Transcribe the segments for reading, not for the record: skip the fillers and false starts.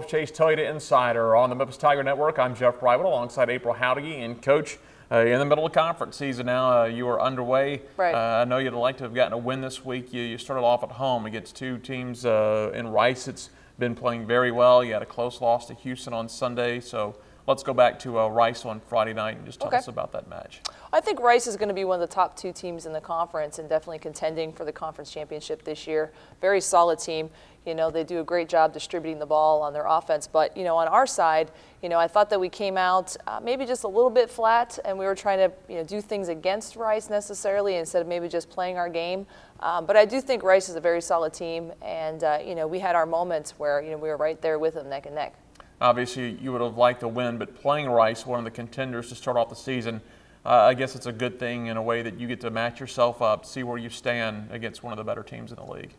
Wolfchase Toyota Insider on the Memphis Tiger Network. I'm Jeff Brightwell alongside April Jauregui. And Coach, in the middle of conference season now, you are underway. Right. I know you'd like to have gotten a win this week. You started off at home against two teams in Rice. It's been playing very well. You had a close loss to Houston on Sunday. So let's go back to Rice on Friday night and just tell us about that match. I think Rice is going to be one of the top two teams in the conference and definitely contending for the conference championship this year. Very solid team. You know, they do a great job distributing the ball on their offense. But, you know, on our side, you know, I thought that we came out maybe just a little bit flat, and we were trying to, you know, do things against Rice necessarily instead of maybe just playing our game. But I do think Rice is a very solid team, and, you know, we had our moments where, you know, we were right there with them neck and neck. Obviously, you would have liked to win, but playing Rice, one of the contenders to start off the season, I guess it's a good thing in a way that you get to match yourself up, see where you stand against one of the better teams in the league.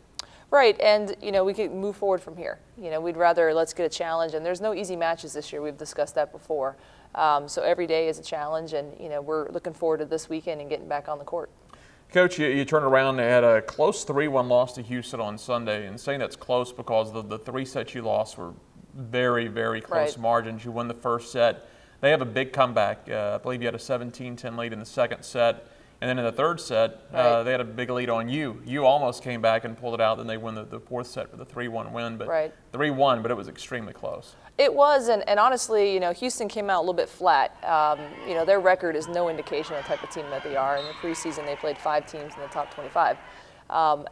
Right, and you know, we could move forward from here. You know, we'd rather let's get a challenge, and there's no easy matches this year. We've discussed that before. So every day is a challenge, and you know, we're looking forward to this weekend and getting back on the court. Coach, you turned around and had a close 3-1 loss to Houston on Sunday, and saying that's close because the three sets you lost were very, very close margins. You won the first set. They have a big comeback. I believe you had a 17-10 lead in the second set. And then in the third set, they had a big lead on you. You almost came back and pulled it out. Then they won the fourth set for the 3-1 win. But 3-1, but it was extremely close. It was, and honestly, you know, Houston came out a little bit flat. You know, their record is no indication of the type of team that they are. In the preseason, they played 5 teams in the top 25.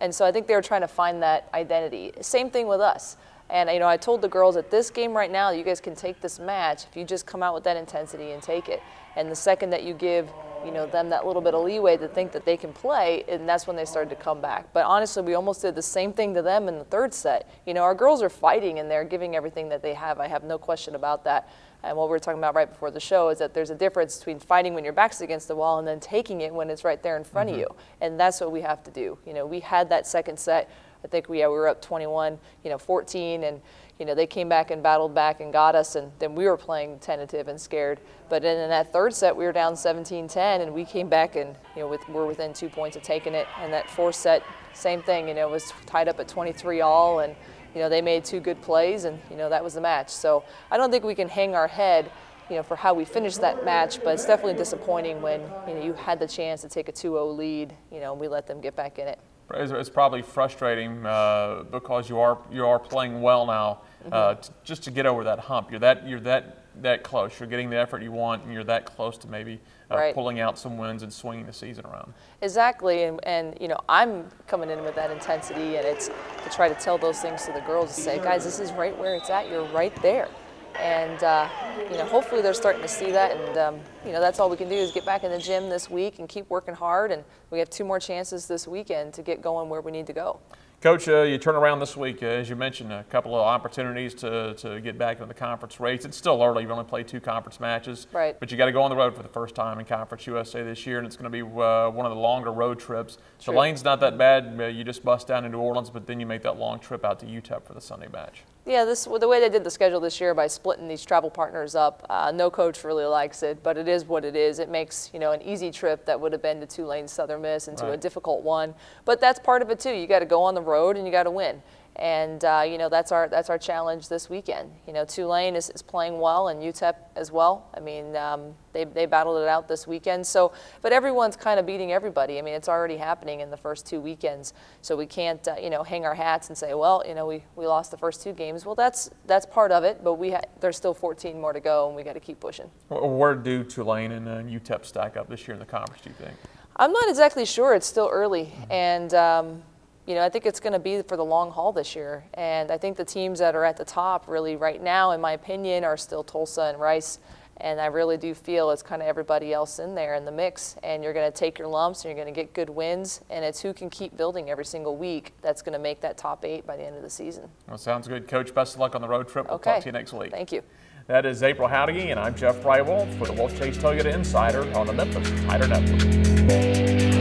And so I think they were trying to find that identity. Same thing with us. And, you know, I told the girls at this game right now, you guys can take this match if you just come out with that intensity and take it. And the second that you give, you know, them that little bit of leeway to think that they can play, and that's when they started to come back. But honestly, we almost did the same thing to them in the third set. You know, our girls are fighting and they're giving everything that they have. I have no question about that. And what we were talking about right before the show is that there's a difference between fighting when your back's against the wall and then taking it when it's right there in front of you. And that's what we have to do. You know, we had that second set. I think we were up 21, you know, 14, and you know, they came back and battled back and got us, and then we were playing tentative and scared. But then in that third set, we were down 17-10, and we came back and, you know, we're within 2 points of taking it. And that fourth set, same thing, you know, it was tied up at 23 all, and, you know, they made 2 good plays, and, you know, that was the match. So I don't think we can hang our head, you know, for how we finished that match, but it's definitely disappointing when, you know, you had the chance to take a 2-0 lead, you know, and we let them get back in it. It's probably frustrating because you are playing well now. Just to get over that hump, you're that close. You're getting the effort you want, and you're that close to maybe pulling out some wins and swinging the season around. Exactly, and you know, I'm coming in with that intensity, and it's to try to tell those things to the girls and say, guys, this is right where it's at. You're right there. And, you know, hopefully they're starting to see that, and, you know, that's all we can do is get back in the gym this week and keep working hard, and we have 2 more chances this weekend to get going where we need to go. Coach, you turn around this week, as you mentioned, a couple of opportunities to get back into the conference race. It's still early. You've only played 2 conference matches. Right. But you got to go on the road for the first time in Conference USA this year, and it's going to be one of the longer road trips. Tulane's not that bad. You just bust down into New Orleans, but then you make that long trip out to UTEP for the Sunday match. Yeah, the way they did the schedule this year by splitting these travel partners up, no coach really likes it, but it is what it is. It makes, you know, an easy trip that would have been to Tulane Southern Miss into a difficult one. But that's part of it too. You got to go on the road and you got to win. And you know, that's our challenge this weekend. You know, Tulane is playing well, and UTEP as well. I mean, they battled it out this weekend. So, but everyone's kind of beating everybody. I mean, it's already happening in the first 2 weekends. So we can't you know, hang our hats and say, well, you know, we lost the first 2 games. Well, that's part of it. But there's still 14 more to go, and we got to keep pushing. Where do Tulane and UTEP stack up this year in the conference, do you think? I'm not exactly sure. It's still early, and. You know, I think it's going to be for the long haul this year. And I think the teams that are at the top really right now, in my opinion, are still Tulsa and Rice. And I really do feel it's kind of everybody else in there in the mix. And you're going to take your lumps and you're going to get good wins. And it's who can keep building every single week that's going to make that top 8 by the end of the season. Well, sounds good. Coach, best of luck on the road trip. We'll talk to you next week. Thank you. That is April Jauregui, and I'm Jeff Brightwell for the Wolfchase Toyota Insider on the Memphis Tiger Network.